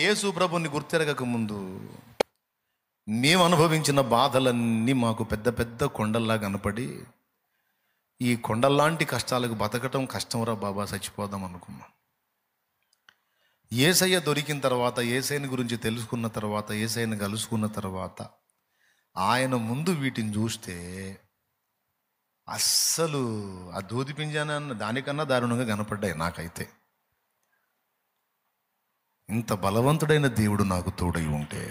యేసు ప్రభుని గుర్తెరగక ముందు మేము అనుభవించిన బాధలన్నీ మాకు పెద్ద పెద్ద కొండల్లా కనపడి, ఈ కొండల్లాంటి కష్టాలకు బతకటం కష్టంరా బాబా, చచ్చిపోదాం అనుకున్నాం. యేసయ్య దొరికిన తర్వాత, యేసయ్యని గురించి తెలుసుకున్న తర్వాత, యేసయ్యని కలుసుకున్న తర్వాత ఆయన ముందు వీటిని చూస్తే అస్సలు ఆ దూది పింజాన దానికన్నా దారుణంగా కనపడ్డాయి నాకైతే. ఇంత బలవంతుడైన దేవుడు నాకు తోడై ఉంటే,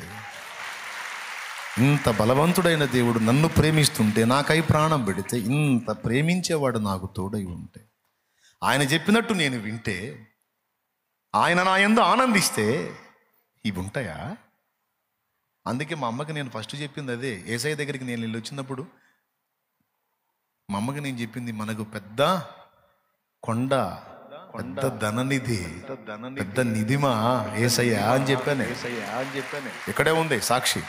ఇంత బలవంతుడైన దేవుడు నన్ను ప్రేమిస్తుంటే, నాకై ప్రాణం పెడితే, ఇంత ప్రేమించేవాడు నాకు తోడై ఉంటే, ఆయన చెప్పినట్టు నేను వింటే, ఆయన నా యందు ఆనందిస్తే ఇవి ఉంటాయా? అందుకే మా అమ్మకి నేను ఫస్ట్ చెప్పింది అదే. యేసయ్య దగ్గరికి నేను వెళ్ళి వచ్చినప్పుడు మా అమ్మకి నేను చెప్పింది, మనకు పెద్ద కొండ, పెద్ద ధననిధి, పెద్ద నిధిమా యేసయ్య అని చెప్పాను. ఇక్కడే ఉంది సాక్షి.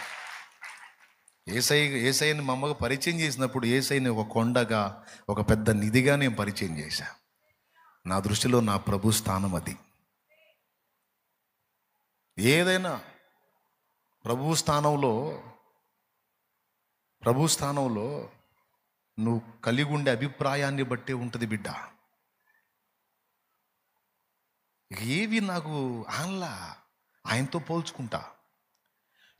యేసయ్యని మా అమ్మకు పరిచయం చేసినప్పుడు యేసయ్యని ఒక కొండగా, ఒక పెద్ద నిధిగా నేను పరిచయం చేశా. నా దృష్టిలో నా ప్రభు స్థానం అది. ఏదైనా ప్రభు స్థానంలో నువ్వు కలిగి ఉండే అభిప్రాయాన్ని బట్టే ఉంటుంది బిడ్డ. ఏవి నాకు ఆయనతో పోల్చుకుంటా.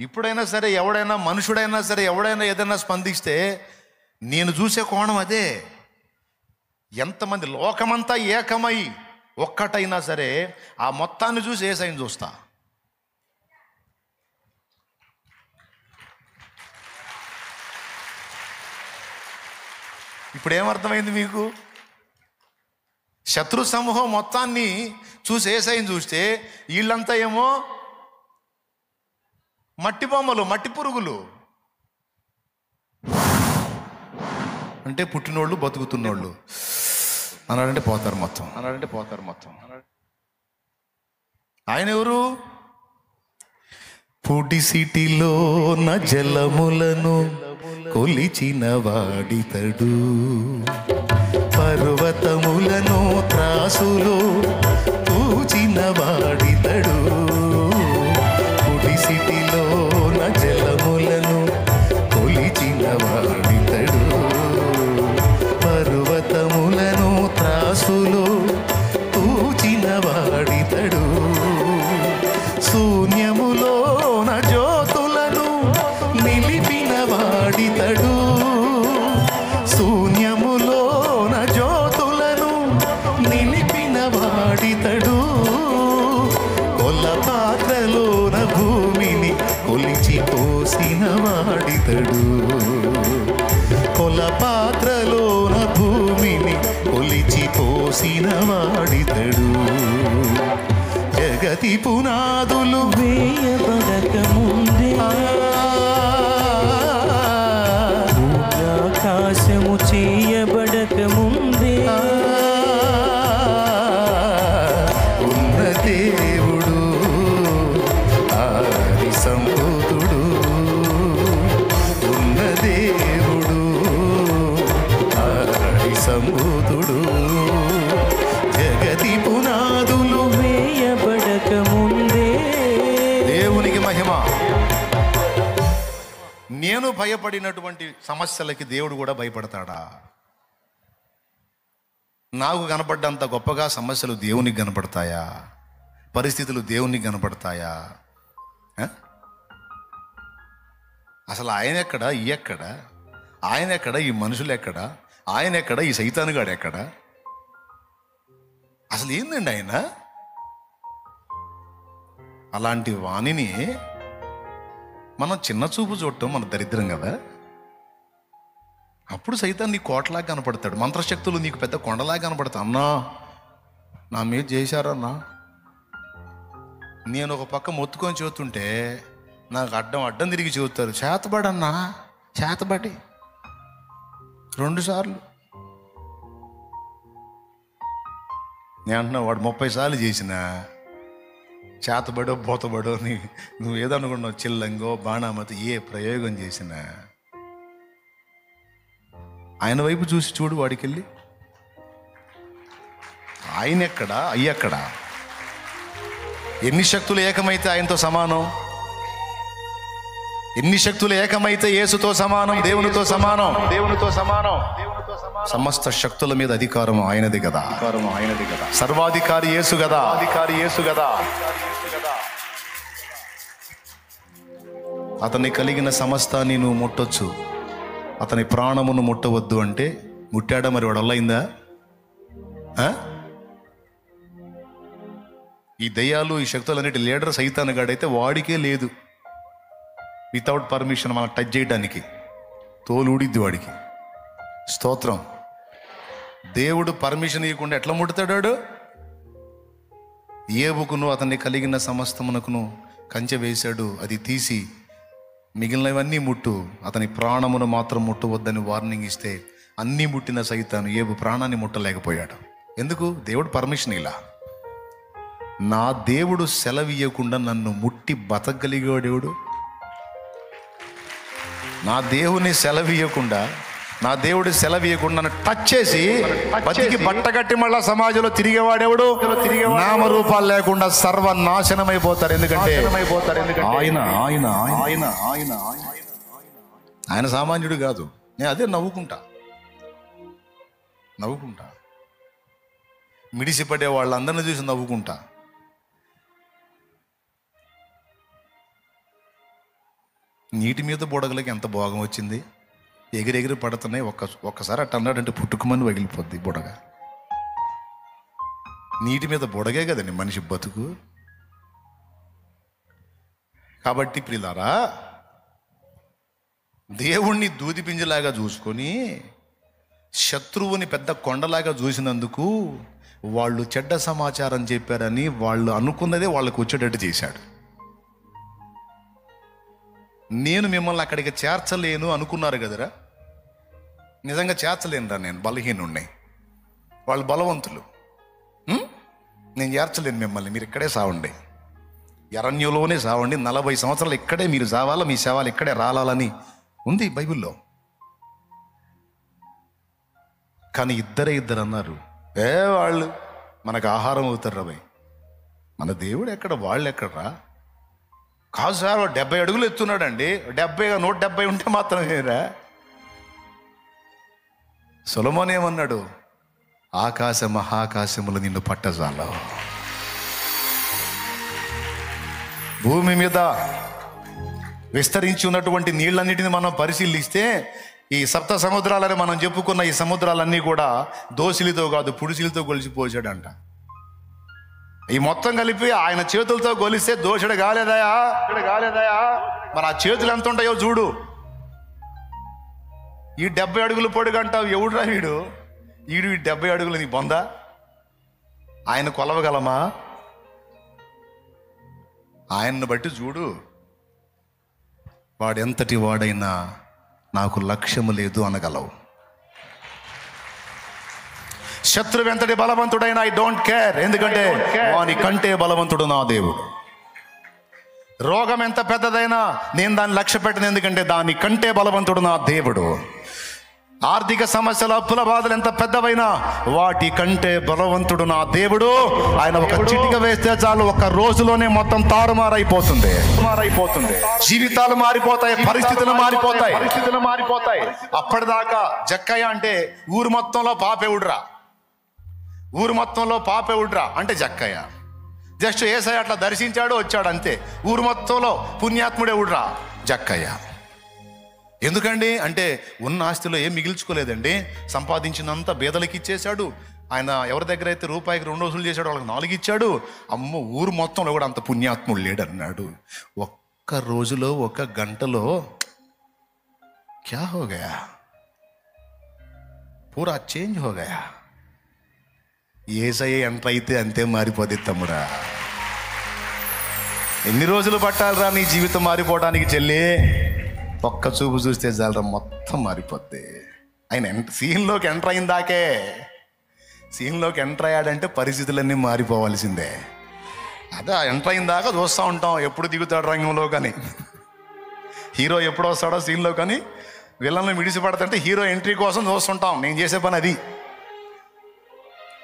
ఇప్పుడైనా సరే, ఎవడైనా మనుషుడైనా సరే, ఎవడైనా ఏదైనా స్పందిస్తే నేను చూసే కోణం అదే. ఎంతమంది లోకమంతా ఏకమై ఒక్కటైనా సరే ఆ మొత్తాన్ని చూసి యేసయ్యని చూస్తా. ఇప్పుడు ఏమర్థమైంది మీకు? శత్రు సమూహం మొత్తాన్ని చూసి యేసయ్యని చూస్తే, వీళ్ళంతా ఏమో మట్టి బొమ్మలు, మట్టి పురుగులు. అంటే పుట్టినోళ్ళు, బతుకుతున్నోళ్ళు అన్నాడంటే పోతారు మొత్తం. ఆయన ఎవరు? పుడిసిటిలో నా జలములను కొలిచిన వాడితడు, పర్వతములను త్రాసులో పూచిన వాడితడు. పుడిసిటిలో నా జలములను కొలిచిన వాడితడు, పర్వతములను త్రాసులో పూచిన వాడితడు. శూన్యములో నా జ్యోతులను నిలిపిన వాడితడు, శూన్యములో నా జ్యోతులను నిలిపిన వాడితడు. కొల పాత్రలోన భూమిని కొలిచి పోసిన వాడితడు, కొల పాత్రలోన భూమిని కొలిచి పోసిన వాడితడు. జగతి పునాదులు వేయబడక ముందే, ఆకాశము చేయబడక ముందే, ఉన్న దేవుడు ఆది సంభూతుడు, ఉన్న దేవుడు ఆది సంభూతుడు. జగతి పునాదులు వేయబడక ముందే. దేవునికి మహిమ. నేను భయపడినటువంటి సమస్యలకి దేవుడు కూడా భయపడతాడా? నాకు కనపడ్డంత గొప్పగా సమస్యలు దేవునికి కనపడతాయా? పరిస్థితులు దేవునికి కనపడతాయా? అసలు ఆయన ఎక్కడ, ఈ ఎక్కడ, ఆయన ఎక్కడ, ఈ మనుషులు ఎక్కడ, ఆయన ఎక్కడ, ఈ సైతానుగాడు ఎక్కడ? అసలు ఏందండి ఆయన? అలాంటి వాణిని మనం చిన్న చూపు చూడటం మన దరిద్రం కదా. అప్పుడు సైతాన్ నీ కోటలాగా కనపడతాడు, మంత్రశక్తులు నీకు పెద్ద కొండలాగా కనపడతాయి. అన్నా నా మీద చేశారన్నా, నేను ఒక పక్క మొత్తుకొని చూస్తుంటే నాకు అడ్డం తిరిగి చూస్తారు. చేతబడన్నా, చేతబడి 2 సార్లు. నేను అంటున్నా, వాడు 30 సార్లు చేసిన చేతబడో బోతబడో నువ్వు ఏదనుకున్నావు, చిల్లంగో బాణామతి ఏ ప్రయోగం చేసినా ఆయన వైపు చూసి చూడు, వాడికెళ్ళి ఆయన ఎక్కడా, అయ్యక్కడా? ఎన్ని శక్తులు ఏకమైతే ఆయనతో సమానం? ఎన్ని శక్తులు ఏకమైతే యేసుతో సమానం, దేవునితో సమానం, దేవునితో సమానం. సమస్త శక్తుల మీద అధికారం ఆయనది కదా, సర్వాధికారి యేసు కదా, అధికారి యేసు కదా. అతన్ని కలిగిన సమస్తాన్ని నువ్వు ముట్టొచ్చు, అతని ప్రాణమును ముట్టవద్దు అంటే ముట్టాడా? మరి వాడు వల్లయిందా? ఈ దయ్యాలు, ఈ శక్తులన్నిటి లీడర్ సైతాను గాడైతే వాడికే లేదు వితౌట్ పర్మిషన్ మనం టచ్ చేయడానికి. తోలు ఊడిద్ది వాడికి. స్తోత్రం. దేవుడు పర్మిషన్ ఇవ్వకుండా ఎట్లా ముడతాడు? ఏబుకును అతన్ని కలిగిన సమస్తమునకును కంచె వేశాడు, అది తీసి మిగిలినవన్నీ ముట్టు, అతని ప్రాణమును మాత్రం ముట్టవద్దని వార్నింగ్ ఇస్తే అన్నీ ముట్టిన సైతాను ఏబు ప్రాణాన్ని ముట్టలేకపోయాడు. ఎందుకు? దేవుడు పర్మిషన్ ఇలా. నా దేవుడు సెలవియ్యకుండా నన్ను ముట్టి బతకగలిగాడు. నా దేవుని సెలవియ్యకుండా, నా దేవుడి సెలవియ్యకుండా నన్ను టచ్ చేసి బతికి బట్టగట్టి మళ్ళా సమాజంలో తిరిగేవాడెవడు? నామరూపాలు లేకుండా సర్వనాశనమైపోతారు. ఎందుకంటే ఆయన ఆయన ఆయన ఆయన ఆయన సామాన్యుడు కాదు. నేను అదే నవ్వుకుంటా మిడిసిపడే వాళ్ళందరినీ చూసి నవ్వుకుంటా. నీటి మీద బుడగలకి ఎంత భోగం వచ్చింది, ఎగిరెగిరి పడుతున్నాయి. ఒక్కసారి అట్ట అన్నాడంటే పుట్టుకుమని పగిలిపోద్ది బుడగ. నీటి మీద బుడగే కదండి మనిషి బతుకు. కాబట్టి ప్రియులారా, దేవుణ్ణి దూది పింజలాగా చూసుకొని శత్రువుని పెద్ద కొండలాగా చూసినందుకు వాళ్ళు చెడ్డ సమాచారం చెప్పారని వాళ్ళు అనుకున్నదే వాళ్ళకు వచ్చేటట్టు చేశాడు. నేను మిమ్మల్ని అక్కడికి చేర్చలేను అనుకున్నారు కదరా, నిజంగా చేర్చలేనురా, నేను బలహీనుణ్ణి, వాళ్ళు బలవంతులు. నేను చేర్చలేను మిమ్మల్ని, మీరు ఇక్కడే సావండి, అరణ్యంలోనే సావండి, 40 సంవత్సరాలు ఇక్కడే మీరు సావాలా, మీ శవాలు ఇక్కడే రాలాలని ఉంది బైబిల్లో. కానీ ఇద్దరు అన్నారు, వాళ్ళు మనకు ఆహారం అవుతారు రా భయ్, మన దేవుడు ఎక్కడ, వాళ్ళు ఎక్కడరా? కాదు సార్, 70 అడుగులు ఎత్తున్నాడండి, 170 ఉంటే మాత్రమేరా? సొలొమోను ఏమన్నాడు? ఆకాశ మహాకాశములు నిన్ను పట్టజాలవు. భూమి మీద విస్తరించి ఉన్నటువంటి నీళ్ళన్నిటిని మనం పరిశీలిస్తే ఈ సప్త సముద్రాలని మనం చెప్పుకున్న ఈ సముద్రాలన్నీ కూడా దోసిలితో కాదు పుడిసిలతో కొలిసిపోసాడంట. ఈ మొత్తం కలిపి ఆయన చేతులతో గొలిస్తే దోషుడు కాలేదయా. మరి ఆ చేతులు ఎంత ఉంటాయో చూడు. ఈ 70 అడుగులు పొడుగంటావు, ఎవడురా వీడు? ఈ 70 అడుగులు నీ బొందా? ఆయన కొలవగలమా? ఆయన్ని బట్టి చూడు. వాడెంతటి వాడైనా నాకు లక్ష్యము లేదు అనగలవు. శత్రువు ఎంతటి బలవంతుడైనా ఐ డోంట్ కేర్, ఎందుకంటే వాని కంటే బలవంతుడు నా దేవుడు. రోగం ఎంత పెద్దదైనా నేను దాన్ని లక్ష్య పెట్టను, ఎందుకంటే దాని కంటే బలవంతుడు నా దేవుడు. ఆర్థిక సమస్యలు, అప్పుల బాధలు ఎంత పెద్దవైనా వాటి కంటే బలవంతుడు నా దేవుడు. ఆయన ఒక చిటిక వేస్తే చాలు, ఒక రోజులోనే మొత్తం తారుమారైపోతుంది. జీవితాలు మారిపోతాయి, పరిస్థితులు మారిపోతాయి. అప్పటిదాకా జక్కయ్య అంటే ఊరు మొత్తంలో పాపేవుడ్రా అంటే జక్కయ్య. జస్ట్ ఏసయ్య అట్లా దర్శించాడు, వచ్చాడు అంతే. ఊరు మొత్తంలో పుణ్యాత్ముడే ఉడ్రా జక్కయ్య. ఎందుకండి అంటే ఉన్న ఆస్తిలో ఏం మిగిల్చుకోలేదండి, సంపాదించినంత బేదలకి ఇచ్చేశాడు. ఆయన ఎవరి దగ్గర అయితే రూపాయికి 2 వసూలు చేశాడు, వాళ్ళకి 4 ఇచ్చాడు. అమ్మో, ఊరు మొత్తంలో కూడా అంత పుణ్యాత్ముడు లేడన్నాడు. ఒక్క రోజులో, ఒక గంటలో క్యా హో గయా, పూరా చేంజ్ హో గయా. యేసయ్య ఎంత అయితే అంతే మారిపోద్ది తమ్ముడా. ఎన్ని రోజులు పట్టాలరా నీ జీవితం మారిపోవడానికి చెల్లి? ఒక్క చూపు చూస్తే చాలరా, మొత్తం మారిపోద్ది. ఆయన సీన్లోకి ఎంటర్ అయ్యాడంటే పరిస్థితులన్నీ మారిపోవాల్సిందే. అదే ఎంటర్ అయిన దాకా చూస్తూ ఉంటాం, ఎప్పుడు దిగుతాడు రంగంలో కానీ, హీరో ఎప్పుడు వస్తాడో సీన్లో కానీ, విలన్లు మిడిసిపడతంటే హీరో ఎంట్రీ కోసం చూస్తుంటాం. నేను చేసే పని అది.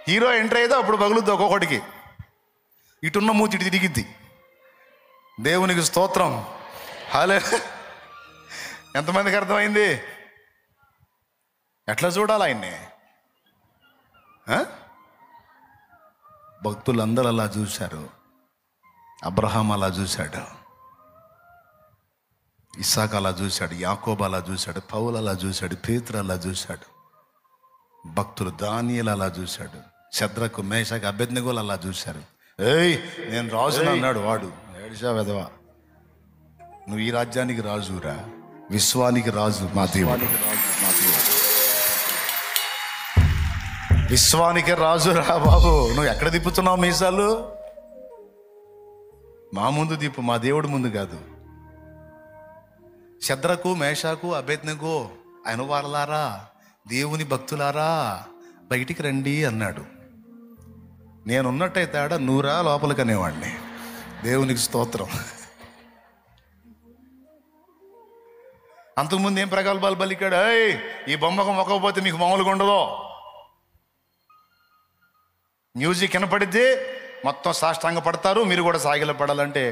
హీరో ఎంట్రీ అయితే అప్పుడు పగులుద్ది ఒక్కొక్కటికి. ఇటున్న మూతి ఇటు తిరిగిద్ది. దేవునికి స్తోత్రం. హల్లే. ఎంతమందికి అర్థమైంది? ఎట్లా చూడాలి ఆయన్ని? భక్తులందరూ అలా చూశారు. అబ్రహాం అలా చూశాడు, ఇస్సాకు అలా చూశాడు, యాకోబు అలా చూశాడు, పౌలు అలా చూశాడు, పేతురు అలా చూశాడు, భక్తులు దానియేలు అలా చూశాడు, శద్రకు మేషకు అబేద్నెగోలు అలా చూశారు. ఏయ్ నేను రాజును అన్నాడు వాడు. ఏడిశా వెధవా, నువ్వు ఈ రాజ్యానికి రాజురా, విశ్వానికి రాజు మా దేవుడు. విశ్వానికి రాజు రా బాబు. నువ్వు ఎక్కడ తిప్పుతున్నావు మీసాలు? మా ముందు తిప్పు, మా దేవుడి ముందు కాదు. శద్రకు మేషాకు అబేద్నెగో ఆయన వారలారా, దేవుని భక్తులారా బయటికి రండి అన్నాడు. నేనున్నట్టయితే ఆడ నూరా లోపలికి అనేవాడిని. దేవునికి స్తోత్రం. అంతకుముందు ఏం ప్రగల్భాలు పలికాడు? ఈ బొమ్మకు మొక్కకపోతే మీకు మామూలుగా ఉండదు. మ్యూజిక్ వినపడిద్ది, మొత్తం సాష్టాంగ పడతారు, మీరు కూడా సాగిల పడాలంటే.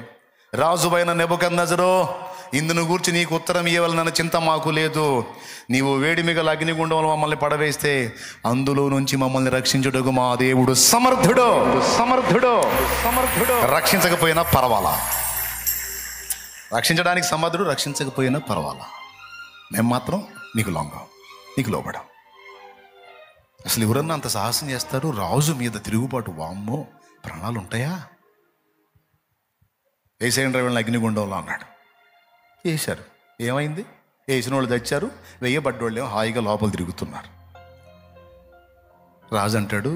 రాజువైన నెబుకద్నెజరు, ఇందును గూర్చి నీకు ఉత్తరం ఇవ్వాలన్న చింత మాకు లేదు. నీవు వేడిమిగల అగ్నిగుండంలో మమ్మల్ని పడవేస్తే అందులో నుంచి మమ్మల్ని రక్షించుటకు మా దేవుడు సమర్థుడు. సమర్థుడు సమర్థుడు రక్షించకపోయినా పర్వాలా, రక్షించడానికి సమర్థుడు, రక్షించకపోయినా పర్వాలా, మేము మాత్రం నీకు లొంగం, నీకు లోబడం. అసలు ఎవరన్నా అంత సాహసం చేస్తారు? రాజు మీద తిరుగుబాటు. వామ్మో, ప్రాణాలు ఉంటాయా? వేసేయండి వీళ్ళని అగ్నిగుండంలో అన్నాడు. వేశారు. ఏమైంది? వేసిన వాళ్ళు తెచ్చారు, వెయ్యబడ్డోళ్ళు ఏమో హాయిగా లోపల తిరుగుతున్నారు. రాజు అంటాడు,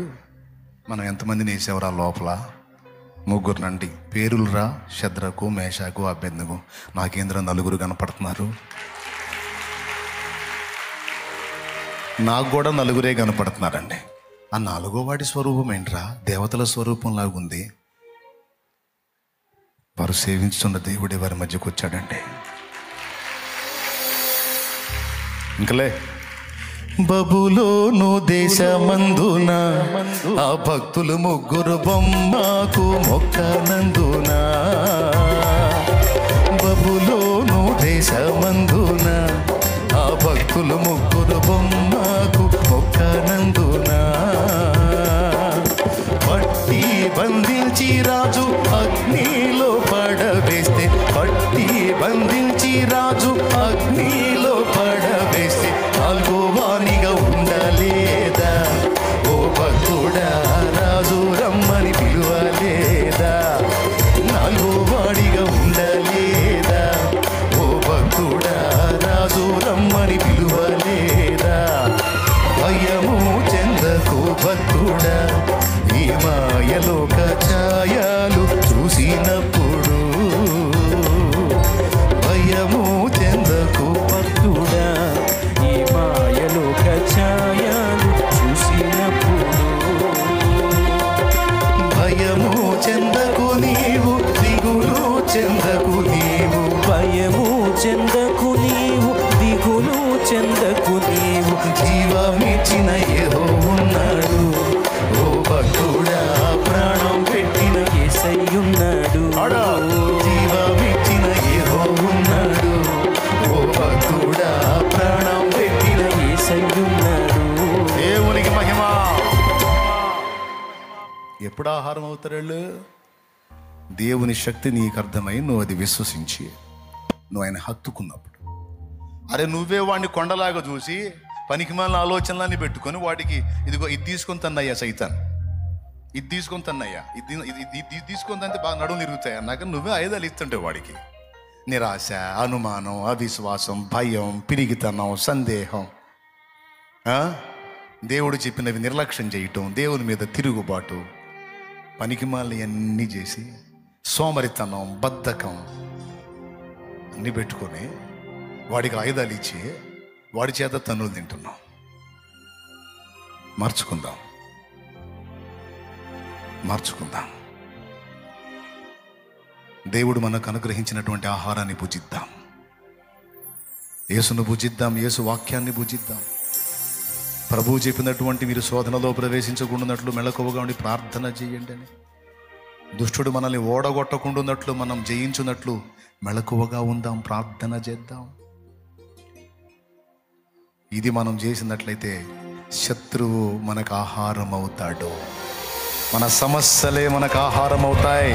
మనం ఎంతమందిని వేసేవరా లోపల? 3 నండి. పేరులు రా, శద్రకు మేషాకు అబేద్నెగో. నాకేంద్ర 4 కనపడుతున్నారు. నాకు కూడా 4 కనపడుతున్నారండి. ఆ 4వ వాడి స్వరూపం ఏంట్రా? దేవతల స్వరూపంలాగా ఉంది. వారు సేవించుతున్న దేవుడే వారి మధ్యకు వచ్చాడండి. ఇంకలే బబులోను దేశమందున ఆ భక్తులు 3 బొమ్మకు మొక్కనందున, బబులోను దేశమందున ఆ భక్తులు 3 బొమ్మకు మొక్కనందున, పట్టి బంధించి రాజు అగ్నిలో పడవేస్తే, పట్టి బంధించి రాజు అగ్నిలో పడవేస్తే 4వ వానిగా ఉండలేదా? ఓ భక్తుడా, రాజు రమ్మని పిలువలేదా? 4వ వాడిగా ఉండలేదా? ఓ భక్తుడా, రాజు రమ్మని పిలువలేదా? భయము చెందకు భక్తుడా, ఈ మాయలోక ఛాయలు చూసినప్పుడు. భయము చెందకు భక్తుడా, ఈ మాయలోక ఛాయలు చూసినప్పుడు. భయము చెందకు నీవు, దిగులు చెందకు నీవు. భయము చెందకు నీవు, దిగులు చెందకు నీవు. జీవమిచ్చిన యెహోవా ఉన్నాడు. ఓ భక్తుడా, ప్రాణం పెట్టిన యేసయ్యున్నాడు. జీవమిచ్చిన యెహోవా ఉన్నాడు. ఓ భక్తుడా, ప్రాణం పెట్టిన యేసయ్యున్నాడు. దేవునికి మహిమ. ఎప్పుడు ఆహారం అవుతారు వాళ్ళు? దేవుని శక్తి నీకు అర్థమై నువ్వు అది విశ్వసించి నువ్వు ఆయన హత్తుకున్నప్పుడు. అరే నువ్వే వాడిని కొండలాగా చూసి పనికిమాలిన ఆలోచనలన్నీ పెట్టుకొని వాడికి ఇదిగో ఇది తీసుకొని తన్నయ్యా సైతాన్, ఇది తీసుకొని తన్నయ్యా, ఇది తీసుకొని తంటే బాగా నడుము తిరుగుతాయి అన్నాక నువ్వే ఆయుధాలు ఇస్తుంటే వాడికి నిరాశ, అనుమానం, అవిశ్వాసం, భయం, పిరిగితనం, సందేహం, దేవుడు చెప్పినవి నిర్లక్ష్యం చేయటం, దేవుని మీద తిరుగుబాటు, పనికిమాలిన అన్నీ చేసి సోమరితనం, బద్ధకం అన్నీ పెట్టుకొని వాడికి ఆయుధాలు ఇచ్చి వాడి చేత తన్నులు తింటున్నాం. మార్చుకుందాం, మార్చుకుందాం. దేవుడు మనకు అనుగ్రహించినటువంటి ఆహారాన్ని భుజిద్దాం, యేసును భుజిద్దాం, యేసు వాక్యాన్ని భుజిద్దాం. ప్రభువు చెప్పినటువంటి మీరు శోధనలో ప్రవేశించకుండాన్నట్లు మెళకువగా ఉండి ప్రార్థన చేయండి అని దుష్టుడు మనల్ని ఓడగొట్టకుండాన్నట్లు, మనం జయించున్నట్లు మెలకువగా ఉందాం, ప్రార్థన చేద్దాం. ఇది మనం చేసినట్లయితే శత్రువు మనకు ఆహారం అవుతాడు. మన సమస్యలే మనకు ఆహారం అవుతాయి.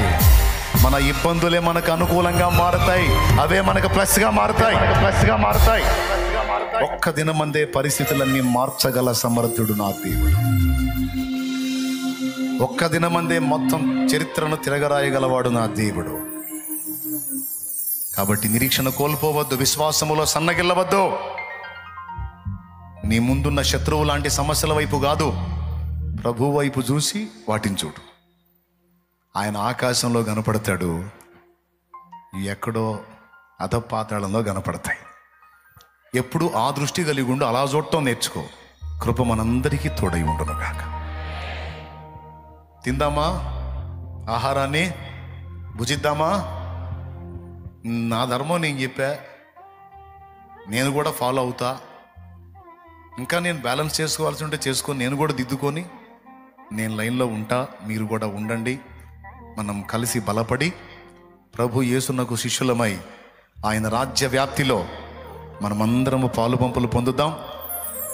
మన ఇబ్బందులే మనకు అనుకూలంగా మారుతాయి. అవే మనకు ప్లస్గా మారుతాయి. ఒక్క దినమందే పరిస్థితులన్నీ మార్చగల సమర్థుడు నా దేవుడు. ఒక్క దినమందే మొత్తం చరిత్రను తిరగరాయగలవాడు నా దేవుడు. కాబట్టి నిరీక్షణ కోల్పోవద్దు, విశ్వాసములో సన్నగిల్లవద్దు. నీ ముందున్న శత్రువు లాంటి సమస్యల వైపు కాదు, ప్రభు వైపు చూసి వాటిని చూడు. ఆయన ఆకాశంలో కనపడతాడు, ఎక్కడో అధపాతాళంలో కనపడతాయి. ఎప్పుడు ఆ దృష్టి కలిగి ఉండు, అలా చూడటం నేర్చుకో. కృప మనందరికీ తోడై ఉండును గాక. తిందామా ఆహారాన్ని, భుజిద్దామా. నా ధర్మం నేను చెప్పా, నేను కూడా ఫాలో అవుతా. ఇంకా నేను బ్యాలెన్స్ చేసుకోవాల్సి ఉంటే చేసుకొని, నేను కూడా దిద్దుకొని నేను లైన్లో ఉంటా, మీరు కూడా ఉండండి. మనం కలిసి బలపడి ప్రభు యేసునకు శిష్యులమై ఆయన రాజ్య వ్యాప్తిలో మనమందరము పాలు పంపులు పొందుదాం.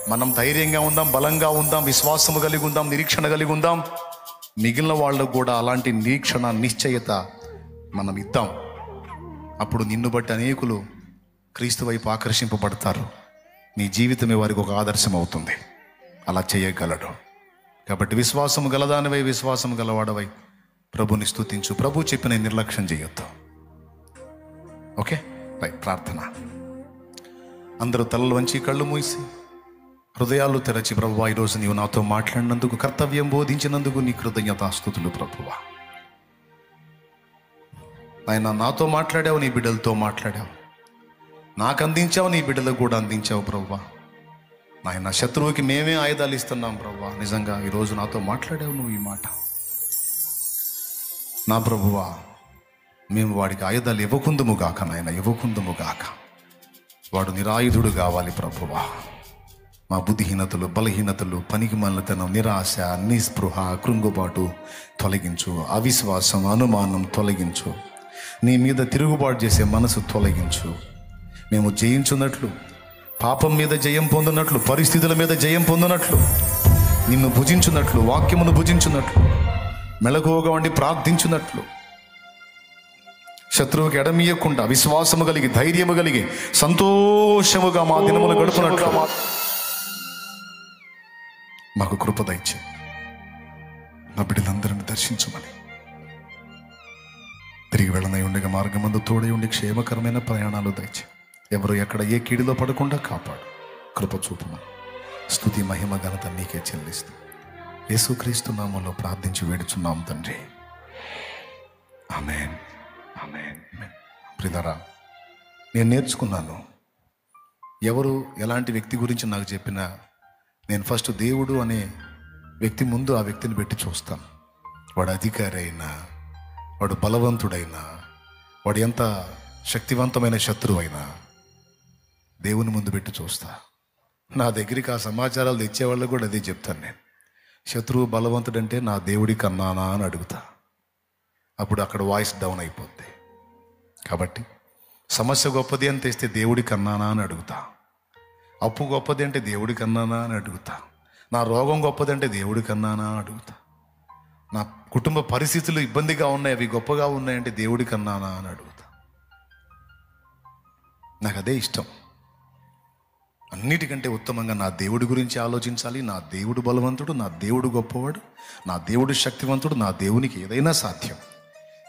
మనం ధైర్యంగా ఉందాం, బలంగా ఉందాం, విశ్వాసము కలిగి ఉందాం, నిరీక్షణ కలిగి ఉందాం. మిగిలిన వాళ్ళకు కూడా అలాంటి నిరీక్షణ, నిశ్చయత మనం ఇద్దాం. అప్పుడు నిన్ను బట్టి అనేకులు క్రీస్తు వైపు ఆకర్షింపబడతారు. నీ జీవితమే వారికి ఒక ఆదర్శం అవుతుంది. అలా చేయగలడు. కాబట్టి విశ్వాసం గలదానివై, విశ్వాసం గలవాడవై ప్రభుని స్తుతించు. ప్రభు చెప్పిన నిర్లక్ష్యం చేయొద్దు. Okay right. ప్రార్థన. అందరూ తలలు వంచి కళ్ళు మూసి హృదయాలు తెరచి, ప్రభువా ఈరోజు నీవు నాతో మాట్లాడినందుకు, కర్తవ్యం బోధించినందుకు నీ కృతజ్ఞతాస్తుతులు ప్రభువా. ఆయన నాతో మాట్లాడావు, నీ బిడ్డలతో మాట్లాడావు, నాకు అందించావు, నీ బిడ్డలకు కూడా అందించావు ప్రభువా. నాయన శత్రువుకి మేమే ఆయుధాలు ఇస్తున్నాం ప్రభువా. నిజంగా ఈరోజు నాతో మాట్లాడావు నువ్వు ఈ మాట. నా ప్రభువా, మేము వాడికి ఆయుధాలు ఇవ్వకుందుము గాక నాయన, ఇవ్వకుందుము గాక. వాడు నిరాయుధుడు కావాలి ప్రభువా. మా బుద్ధిహీనతలు, బలహీనతలు, పనికిమాలినతనం, నిరాశ, నిస్పృహ, కృంగుబాటు తొలగించు. అవిశ్వాసం, అనుమానం తొలగించు. నీ మీద తిరుగుబాటు చేసే మనసు తొలగించు. మేము జయించున్నట్లు, పాపం మీద జయం పొందినట్లు, పరిస్థితుల మీద జయం పొందినట్లు, నిన్ను భుజించున్నట్లు, వాక్యమును భుజించున్నట్లు, మెలకువగా ఉండి ప్రార్థించున్నట్లు, శత్రువుకి ఎడమీయకుండా విశ్వాసము కలిగి, ధైర్యము కలిగి, సంతోషముగా మా దినములు గడుపునట్లు మాకు కృప దయచే. మా బిడ్డలందరిని దర్శించమని, తిరిగి వెళ్ళనై ఉండగా మార్గమందు తోడై ఉండి క్షేమకరమైన ప్రయాణాలు దయచే. ఎవరు ఎక్కడ ఏ కీడిలో పడకుండా కాపాడు, కృప చూపమని. స్తుతి, మహిమ, ఘనత నీకే చెల్లిస్తూ యేసుక్రీస్తు నామములో ప్రార్థించి వేడుచున్నాం తండ్రి. ఆమేన్, ఆమేన్. ప్రియులారా, నేను నేర్చుకున్నాను, ఎవరు ఎలాంటి వ్యక్తి గురించి నాకు చెప్పినా నేను ఫస్ట్ దేవుడు అనే వ్యక్తి ముందు ఆ వ్యక్తిని పెట్టి చూస్తాను. వాడు అధికారి అయినా, వాడు బలవంతుడైనా, వాడు ఎంత శక్తివంతమైన శత్రువు అయినా దేవుని ముందు పెట్టి చూస్తా. నా దగ్గరికి ఆ సమాచారాలు తెచ్చేవాళ్ళు కూడా అదే చెప్తాను నేను. శత్రువు బలవంతుడంటే నా దేవుడి కన్నానా అని అడుగుతా. అప్పుడు అక్కడ వాయిస్ డౌన్ అయిపోద్ది. కాబట్టి సమస్య గొప్పది అని తెస్తే దేవుడి కన్నానా అని అడుగుతా. అప్పు గొప్పది అంటే దేవుడి కన్నానా అని అడుగుతా. నా రోగం గొప్పది అంటే దేవుడి కన్నానా అని అడుగుతా. నా కుటుంబ పరిస్థితులు ఇబ్బందిగా ఉన్నాయి, అవి గొప్పగా ఉన్నాయంటే దేవుడి కన్నానా అని అడుగుతా. నాకు అదే ఇష్టం. అన్నిటికంటే ఉత్తమంగా నా దేవుడి గురించి ఆలోచించాలి. నా దేవుడు బలవంతుడు, నా దేవుడు గొప్పవాడు, నా దేవుడు శక్తివంతుడు, నా దేవునికి ఏదైనా సాధ్యం.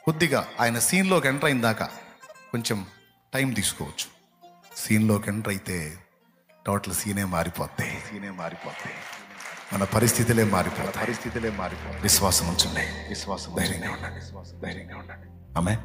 కొద్దిగా ఆయన సీన్లోకి ఎంటర్ అయిన దాకా కొంచెం టైం తీసుకోవచ్చు. సీన్లోకి ఎంటర్ అయితే టోటల్ సీనే మారిపోతాయి. మన పరిస్థితులే మారిపోతాయి. విశ్వాసం ఉంచండి, ధైర్యంగా ఉండండి. ఆమేన్.